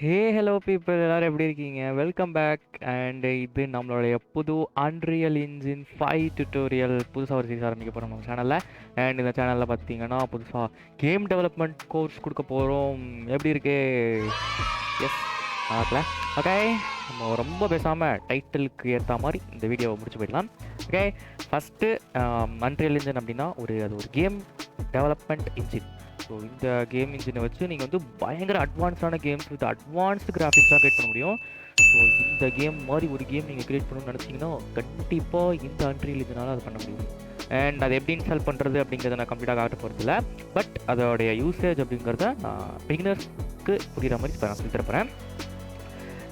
Hello people எல்லாரும் எப்படி இருக்கீங்க? Welcome back. அண்ட் இது நம்மளுடைய புது அன்ரியல் இன்ஜின் 5 டியூட்டோரியல் புதுசாக ஒரு சீரிஸ் ஆரம்பிக்க போகிறோம் நம்ம சேனலில். அண்ட் இந்த சேனலில் பார்த்தீங்கன்னா புதுசாக கேம் டெவலப்மெண்ட் கோர்ஸ் கொடுக்க போகிறோம். எப்படி இருக்கு? எஸ், பார்க்கல. ஓகே, நம்ம ரொம்ப பேசாமல் டைட்டிலுக்கு ஏற்ற மாதிரி இந்த வீடியோவை முடிச்சு போயிடலாம். ஓகே, ஃபஸ்ட்டு அன்ரியல் இன்ஜின் அப்படின்னா அது ஒரு கேம் டெவலப்மெண்ட் இன்ஜின். ஸோ இந்த கேம் இன்ஜினை வச்சு நீங்கள் வந்து பயங்கர அட்வான்ஸான கேம்ஸ் வித் அட்வான்ஸ்டு கிராஃபிக்ஸாக க்ரியேட் பண்ண முடியும். ஸோ இந்த கேம் மாதிரி ஒரு கேம் நீங்கள் க்ரியேட் பண்ணணும்னு நினச்சிங்கன்னா கண்டிப்பாக இந்த அன்ரியல் இன்ஜினால் அது பண்ண முடியும். அண்ட் அதை எப்படி இன்ஸ்டால் பண்ணுறது அப்படிங்கிறத நான் கம்ப்ளீட்டாக காட்ட போகிறதில்ல. பட் அதோடைய யூசேஜ் அப்படிங்கிறத நான் பிகினர்ஸ்க்கு புரிகிற மாதிரி நான் சொல்லி தரப்போகிறேன்.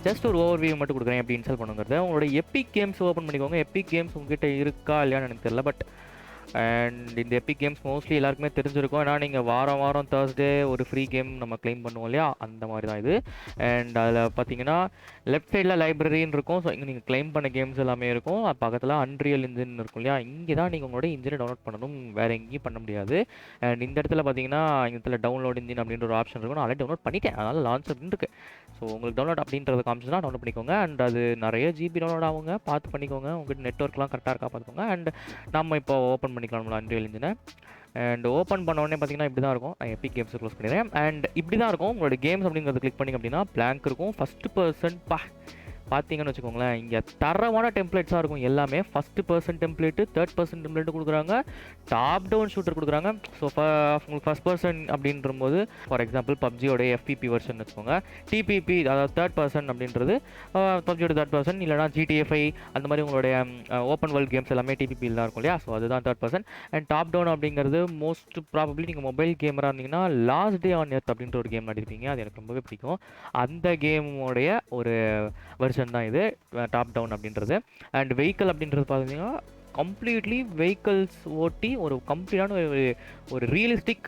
ஜஸ்ட் ஒரு ஓவர்வியூ மட்டும் கொடுக்குறேன் எப்படி இன்ஸ்டால் பண்ணுங்கிறத. உங்களோட எபிக் கேம்ஸ் ஓப்பன் பண்ணிக்கோங்க. எபிக் கேம்ஸ் உங்ககிட்ட இருக்கா இல்லையான்னு எனக்கு தெரியல. பட் அண்ட் இந்த எபிக் கேம்ஸ் மோஸ்ட்லி எல்லாருக்குமே தெரிஞ்சிருக்கும். ஏன்னா நீங்கள் வாரம் தேர்ஸ்டே ஒரு ஃப்ரீ கேம் நம்ம கிளைம் பண்ணுவோம் இல்லையா, அந்த மாதிரி தான் இது. அண்ட் அதில் பார்த்தீங்கன்னா லெஃப்ட் சைடில் லைப்ரரின்னு இருக்கும். ஸோ இங்கே நீங்கள் கிளைம் பண்ண கேம்ஸ் எல்லாமே இருக்கும். பக்கத்தில் அன்ரியல் இன்ஜின் இருக்கும் இல்லையா, இங்கே தான் நீங்கள் உங்களோட இன்ஜினை டவுன்லோட் பண்ணணும், வேறு எங்கேயும் பண்ண முடியாது. அண்ட் இந்த இடத்துல பார்த்தீங்கன்னா இந்த இடத்துல டவுன்லோட் இன்ஜின் அப்படின்ற ஒரு ஆப்ஷன் இருக்கும். நான் ஆல்ரெடி டவுன்லோட் பண்ணிட்டேன், அதனால் லான்ச் அப்படின்னு இருக்குது. ஸோ உங்களுக்கு டவுன்லோட் அப்படின்றது காமிச்சுன்னா டவுன்லோட் பண்ணிக்கோங்க. அண்ட் அது நிறைய ஜிபி டவுன்லோட் ஆகுங்க, பார்த்து பண்ணிக்கோங்க. உங்கள்கிட்ட நெட்ஒர்க்லாம் கரெக்டாக இருக்கா பார்த்துக்கோங்க. அண்ட் நம்ம இப்போ ஓப்பன் பண்ணிக்கலாம் நம்மளோட அன்ரியல் இன்ஜினை. அண்ட் ஓப்பன் பண்ண உடனே பார்த்தீங்கன்னா இப்படி தான் இருக்கும். நான் எபிக் கேம்ஸை க்ளோஸ் பண்ணிடுறேன். அண்ட் இப்படி தான் இருக்கும் உங்களோட கேம்ஸ் அப்படிங்கிறது. கிளிக் பண்ணிங்க அப்படின்னா பிளாங்க் இருக்கும். ஃபஸ்ட் பர்சன் பார்த்தீங்கன்னு வச்சுக்கோங்களேன், இங்கே தரமான டெம்ப்ளேட்ஸாக இருக்கும். எல்லாமே first person template, third person template கொடுக்குறாங்க, டாப் டவுன் ஷூட்டர் கொடுக்குறாங்க. ஸோ உங்களுக்கு ஃபஸ்ட் பர்சன் அப்படின்றபோது ஃபார் எக்ஸாம்பிள் பப்ஜியோட எஃபிபி வெர்ஷன் வச்சுக்கோங்க. டிபிபி அதாவது தேர்ட் பர்சன் அப்படின்றது பப்ஜியோட தேர்ட் பர்சன். இல்லைனா ஜிடிஎஃப்ஐ அந்த மாதிரி உங்களுடைய ஓப்பன் வேர்ல்ட் கேம்ஸ் எல்லாமே டிபிபியில் தான் இருக்கும் இல்லையா. ஸோ அதுதான் third person. And top down அப்படிங்கிறது மோஸ்ட் ப்ராபப்ளி நீங்கள் மொபைல் கேமராக இருந்தீங்கன்னா லாஸ்ட் டே ஆன் எர்த் அப்படின்ற ஒரு கேம் நடிப்பீங்க. அது எனக்கு ரொம்பவே பிடிக்கும். அந்த கேமோடைய ஒரு வெர்ஷன் தான் இது டாப் டவுன் அப்படின்றது. அண்ட் வெஹிக்கல் அப்படின்றது பார்த்தீங்கன்னா கம்ப்ளீட்லி வெஹிக்கல்ஸ் ஓட்டி ஒரு கம்ப்ளீட்டான ஒரு ரியலிஸ்டிக்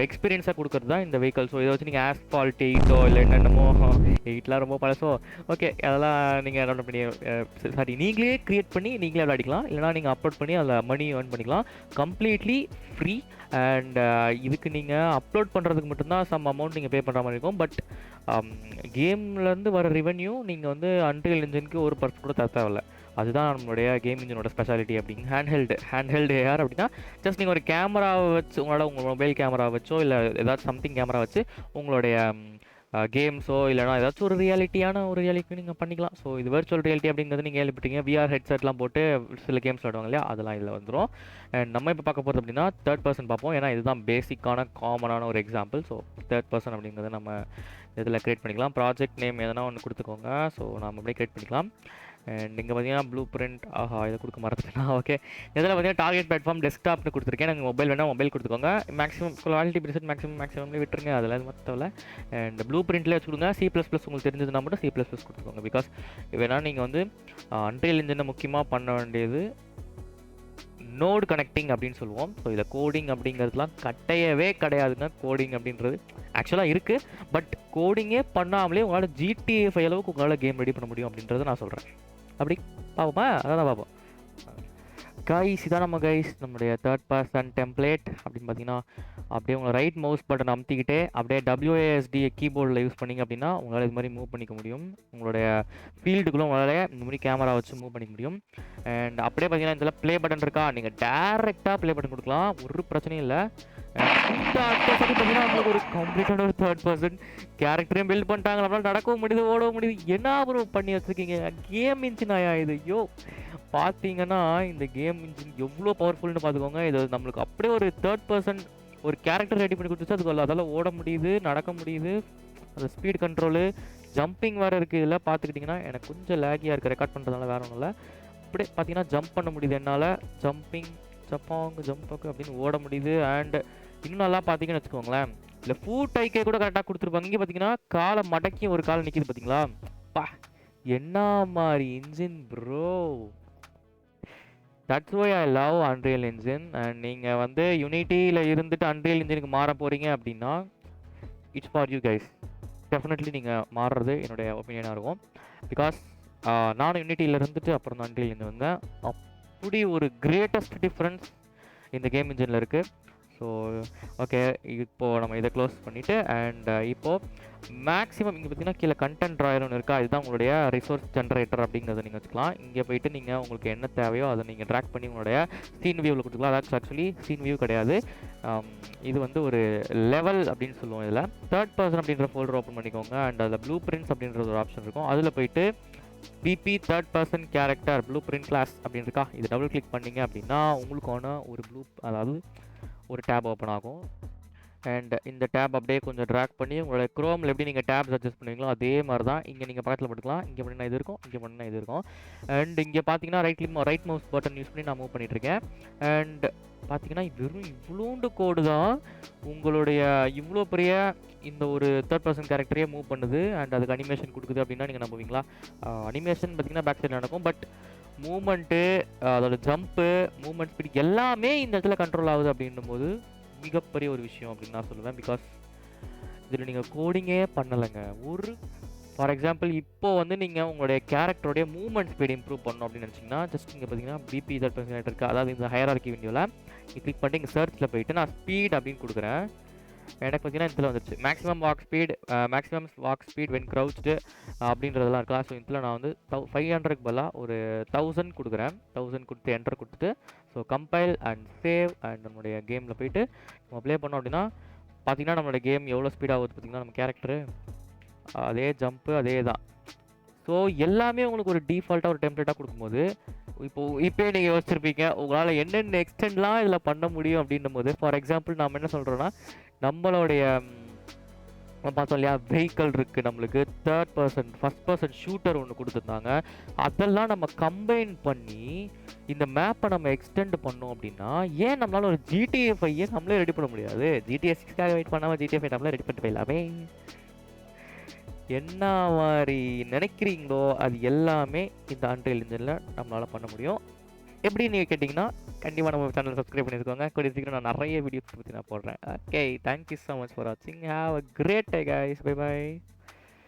எக்ஸ்பீரியன்ஸாக கொடுக்குறது தான் இந்த வெஹிக்கல். ஸோ இதை வச்சு நீங்கள் ஆஸ்பால்ட் 8 இல்லை என்னென்னமோ 8லாம் ரொம்ப பழசோ ஓகே அதெல்லாம் நீங்கள் டவுன்லோட் பண்ணி நீங்களே க்ரியேட் பண்ணி நீங்களே விளையாடிக்கலாம். இல்லைனா நீங்கள் அப்லோட் பண்ணி அதில் மணி ஏர்ன் பண்ணிக்கலாம். Completely free. அண்ட் இதுக்கு நீங்கள் அப்லோட் பண்ணுறதுக்கு மட்டும்தான் சம் அமௌண்ட் நீங்கள் பே பண்ணுற மாதிரி இருக்கும். பட் கேம்லேருந்து வர ரெவென்யூ நீங்கள் வந்து அன்ரியல் இன்ஜினுக்கு ஒரு பர்சன்ட் கூட தர தேவையில்ல. அதுதான் நம்மளுடைய கேம் இன்ஜினோட ஸ்பெஷாலிட்டி. அப்படிங்க ஹேண்ட்ஹெல்டு ஏஆர் அப்படின்னா ஜஸ்ட் நீங்கள் ஒரு கேமராவை வச்சு உங்களோட மொபைல் கேமரா வச்சோ இல்லை ஏதாச்சும் சம்திங் கேமரா வச்சு உங்களுடைய கேம்ஸோ இல்லைனா ஏதாச்சும் ஒரு ரியாலிட்டி நீங்கள் பண்ணிக்கலாம். ஸோ இது வெர்ச்சுவல் ரியாலிட்டி அப்படிங்கிறது நீங்கள் கேள்விப்பட்டீங்க. விஆர் ஹெட்செட்லாம் போட்டு சில கேம்ஸ் விளாடுவாங்க இல்லையா, அதெல்லாம் இதில் வந்துடும். அண்ட் நம்ம இப்போ பார்க்க போகிறது அப்படின்னா தேர்ட் பர்சன் பார்ப்போம். ஏன்னா இதுதான் பேசிக்கான காமனான ஒரு எக்ஸாம்பிள். ஸோ தேர்ட் பர்சன் அப்படிங்கிறத நம்ம இதில் க்ரியேட் பண்ணிக்கலாம். ப்ராஜெக்ட் நேம் எதனா ஒன்று கொடுத்துக்கோங்க. ஸோ நம்ம அப்படியே க்ரியேட் பண்ணிக்கலாம். அண்ட் இங்கே பார்த்தீங்கன்னா ப்ளூ பிரிண்ட் இதை கொடுக்க மறந்துட்டேன்னா ஓகே. இதில் பார்த்தீங்கன்னா டார்கெட் பிளாட்ஃபார்ம் டெஸ்க்டாப்னு கொடுத்துருக்கேன். எனக்கு மொபைல் வேணால் மொபைல் கொடுத்துக்கோங்க. மேக்ஸிமம் குவாலிட்டி ப்ரிசெட் மேக்ஸிமம்லேயே விட்டுருங்க, அதில் மற்றவில். அண்ட் ப்ளூ பிரிண்ட்லேயே வச்சுக்கோங்க. C++ உங்களுக்கு தெரிஞ்சதுன்னா மட்டும் C++ கொடுத்துக்கோங்க. பிகாஸ் வேணால் நீங்கள் வந்து அன்ரியல் இன்ஜினை முக்கியமாக பண்ண வேண்டியது நோடு கனெக்டிங் அப்படின்னு சொல்லுவோம். ஸோ இதில் கோடிங் அப்படிங்கிறதுலாம் கிடையாதுங்க. கோடிங் அப்படின்றது ஆக்சுவலாக இருக்குது. பட் கோடிங்கே பண்ணாமலே உங்களால் GTA 5 அளவுக்கு உங்களால் கேம் ரெடி பண்ண முடியும் அப்படின்றத நான் சொல்கிறேன். அப்படி பார்ப்போமா? அதான் பார்ப்போம் கைஸ். இதான் நம்மளுடைய தேர்ட் பர்சன் டெம்ப்ளேட் அப்படின்னு பார்த்தீங்கன்னா அப்படியே உங்களை ரைட் மவுஸ் பட்டன் அமுத்திக்கிட்டே அப்படியே WASD கீபோர்டில் யூஸ் பண்ணிங்க அப்படின்னா உங்களால் இது மாதிரி மூவ் பண்ணிக்க முடியும். உங்களுடைய ஃபீல்டுக்குள்ளே உங்களால் இந்த மாதிரி கேமரா வச்சு மூவ் பண்ணிக்க முடியும். அண்ட் அப்படியே பார்த்தீங்கன்னா இதில் ப்ளே பட்டன் இருக்கா, நீங்கள் டேரெக்டாக ப்ளே பட்டன் கொடுக்கலாம், ஒரு பிரச்சனையும் இல்லை. பார்த்தீங்கன்னா உங்களுக்கு ஒரு கம்ப்ளீட்டான ஒரு தேர்ட் பர்சன் கேரக்டரையும் பில்ட் பண்ணிட்டாங்க. நம்மளால் நடக்கவும் முடியுது, ஓடவும் முடியுது. என்ன அப்புறம் பண்ணி வச்சுருக்கீங்க கேம் இன்ஜினாயா இது? பார்த்தீங்கன்னா இந்த கேம் இன்ஜின் எவ்வளோ பவர்ஃபுல்னு பார்த்துக்கோங்க. இது நம்மளுக்கு அப்படியே ஒரு தேர்ட் பர்சன் ஒரு கேரக்டர் ரெடி பண்ணி கொடுத்துச்சு. அதுக்கு அதால் ஓட முடியுது, நடக்க முடியுது. அந்த ஸ்பீட் கண்ட்ரோலு ஜம்பிங் வேறு இருக்குது. இதில் பார்த்துக்கிட்டிங்கன்னா எனக்கு கொஞ்சம் லேகியாக இருக்குது ரெக்கார்ட் பண்ணுறதுனால, வேறு ஒன்றும் இல்லை. அப்படியே பார்த்தீங்கன்னா ஜம்ப் பண்ண முடியுது என்னால். ஜம்பாங்கு அப்படின்னு ஓட முடியுது. அண்ட் இன்னும் நல்லா பார்த்தீங்கன்னு வச்சுக்கோங்களேன், இல்லை ஃபுட் ஐக்கே கூட கரெக்டாக கொடுத்துருப்பாங்க. இங்கே பார்த்தீங்கன்னா காலை மடக்கி ஒரு காலை நிற்கிது பார்த்தீங்களா. என்ன மாதிரி engine bro. That's why I love Unreal Engine. And நீங்கள் வந்து யூனிட்டியில் இருந்துட்டு அன்ரியல் இன்ஜினுக்கு மாற போகிறீங்க அப்படின்னா it's for you guys. Definitely நீங்கள் மாறுறது என்னுடைய ஒப்பீனியனாக இருக்கும். பிகாஸ் நானும் யூனிட்டியில் இருந்துட்டு அப்புறம் தான் அன்ரியல் இன்ஜின் வந்தேன். அப்படி ஒரு கிரேட்டஸ்ட் டிஃப்ரென்ஸ் இந்த கேம் இன்ஜினில் இருக்குது. ஸோ ஓகே, இப்போது நம்ம இதை க்ளோஸ் பண்ணிவிட்டு அண்ட் இப்போது மேக்ஸிமம் இங்கே பார்த்தீங்கன்னா கீழே கண்டென்ட் ட்ராயர் ஒன்று இருக்கா, இதுதான் உங்களுடைய ரிசோர்ஸ் ஜென்ரேட்டர் அப்படிங்கிறத நீங்கள் வச்சுக்கலாம். இங்கே போயிட்டு நீங்கள் உங்களுக்கு என்ன தேவையோ அதை நீங்கள் ட்ராக் பண்ணி உங்களுடைய சீன் வியூவில் கொடுத்துக்கலாம். அதாவது ஆக்சுவலி சீன் வியூ கிடையாது, இது வந்து ஒரு லெவல் அப்படின்னு சொல்லுவோம். இதில் தேர்ட் பர்சன் அப்படின்ற ஃபோல்டர் ஓப்பன் பண்ணிக்கோங்க அண்ட் அதில் ப்ளூ பிரிண்ட்ஸ் அப்படின்ற ஒரு ஆப்ஷன் இருக்கும். அதில் போயிட்டு BP third person character blue print class அப்படின்னு இருக்கா, இது டபுள் கிளிக் பண்ணிங்க அப்படின்னா உங்களுக்கான ஒரு அதாவது ஒரு டேப் ஓப்பன் ஆகும். அண்ட் இந்த டேப் அப்படியே கொஞ்சம் ட்ராக் பண்ணி உங்களோட க்ரோமில் எப்படி நீங்கள் டேப்ஸ் அட்ஜஸ்ட் பண்ணுவீங்களோ அதே மாதிரி தான் இங்கே நீங்கள் பக்கத்தில் போட்டுக்கலாம். இங்கே பண்ணினா இது இருக்கும், இங்கே பண்ணினா இது இருக்கும். அண்ட் இங்கே பார்த்தீங்கன்னா ரைட் மவுஸ் பட்டன் யூஸ் பண்ணி நான் மூவ் பண்ணிகிட்ருக்கேன். அண்ட் பார்த்தீங்கன்னா வெறும் இவ்வளோண்டு கோடு தான் உங்களுடைய இவ்வளோ பெரிய இந்த ஒரு தேர்ட் பர்சன் கேரக்டரையே மூவ் பண்ணுது அண்ட் அதுக்கு அனிமேஷன் கொடுக்குது அப்படின்னா நீங்கள் நம்புவீங்களா? அனிமேஷன் பார்த்தீங்கன்னா பேக் சைடில் நடக்கும், பட் மூமெண்ட்டு, அதோட ஜம்ப்பு, மூமெண்ட் ஸ்பீட் எல்லாமே இந்த இடத்துல கண்ட்ரோல் ஆகுது அப்படின்னும் போது மிகப்பெரிய ஒரு விஷயம் அப்படின்னு நான் சொல்லுவேன். பிகாஸ் இதில் நீங்கள் கோடிங்கே பண்ணலைங்க. ஒரு ஃபார் எக்ஸாம்பிள் இப்போது வந்து நீங்கள் உங்களுடைய கேரக்டருடைய மூவ்மெண்ட் ஸ்பீட் இம்ப்ரூவ் பண்ணணும் அப்படின்னு நினச்சிங்கன்னா ஜஸ்ட் இங்கே பார்த்தீங்கன்னா பிபி தேர்ட் பர்சன் இருக்குது, அதாவது இந்த ஹையரார்கி விண்டோவில் கிளிக் பண்ணிட்டு இங்கே சர்ச்சில் போயிட்டு நான் ஸ்பீட் அப்படின்னு கொடுக்குறேன். எனக்கு பார்த்தீங்கன்னா இதில் வந்துருச்சு மேக்ஸிமம் வாக் ஸ்பீட் வென் க்ரௌச்டு அப்படின்றதெல்லாம் இருக்கலாம். ஸோ இதில் நான் வந்து 500க்கு பதிலாக ஒரு 1000 கொடுக்குறேன். 1000 கொடுத்து என்டர் கொடுத்துட்டு so compile and save and நம்மளுடைய கேமில் போயிட்டு நம்ம ப்ளே பண்ணோம் அப்படின்னா பார்த்தீங்கன்னா நம்மளோட கேம் எவ்வளோ ஸ்பீட் ஆகுது பார்த்தீங்கன்னா நம்ம கேரக்டரு அதே ஜம்ப்பு அதே தான். ஸோ எல்லாமே உங்களுக்கு ஒரு டிஃபால்ட்டாக ஒரு டெம்ப்ளேட்டாக கொடுக்கும்போது இப்போயே நீங்கள் யோசிச்சிருப்பீங்க உங்களால் என்னென்ன எக்ஸ்டெண்ட்லாம் இதில் பண்ண முடியும் அப்படின்னும் போது. ஃபார் எக்ஸாம்பிள் நம்ம என்ன சொல்கிறோன்னா நம்மளுடைய பார்த்தோம் இல்லையா, வெஹிக்கல் இருக்குது, நம்மளுக்கு ஃபஸ்ட் பர்சன் ஷூட்டர் ஒன்று கொடுத்துருந்தாங்க. அதெல்லாம் நம்ம கம்பைன் பண்ணி இந்த மேப்பை நம்ம எக்ஸ்டெண்ட் பண்ணோம் அப்படின்னா ஏன் நம்மளால ஒரு GTA 5 நம்மளே ரெடி பண்ண முடியாது? GTA 6க்காக வெயிட் பண்ணாமல் GTA 5 நம்மளே ரெடி பண்ணிட்டு போயிடலாமே. என்ன மாதிரி நினைக்கிறீங்களோ அது எல்லாமே இந்த அன்ரியல் இன்ஜினில் நம்மளால் பண்ண முடியும். எப்படி நீங்கள் கேட்டிங்கன்னா கண்டிப்பாக நம்ம சேனல் சப்ஸ்கிரைப் பண்ணியிருக்கோங்க. கூடிய சீக்கிரம் நான் நிறைய வீடியோஸ் பற்றி நான் போடுறேன். Okay, thank you so much for வாட்சிங். Have a great day guys. Bye by.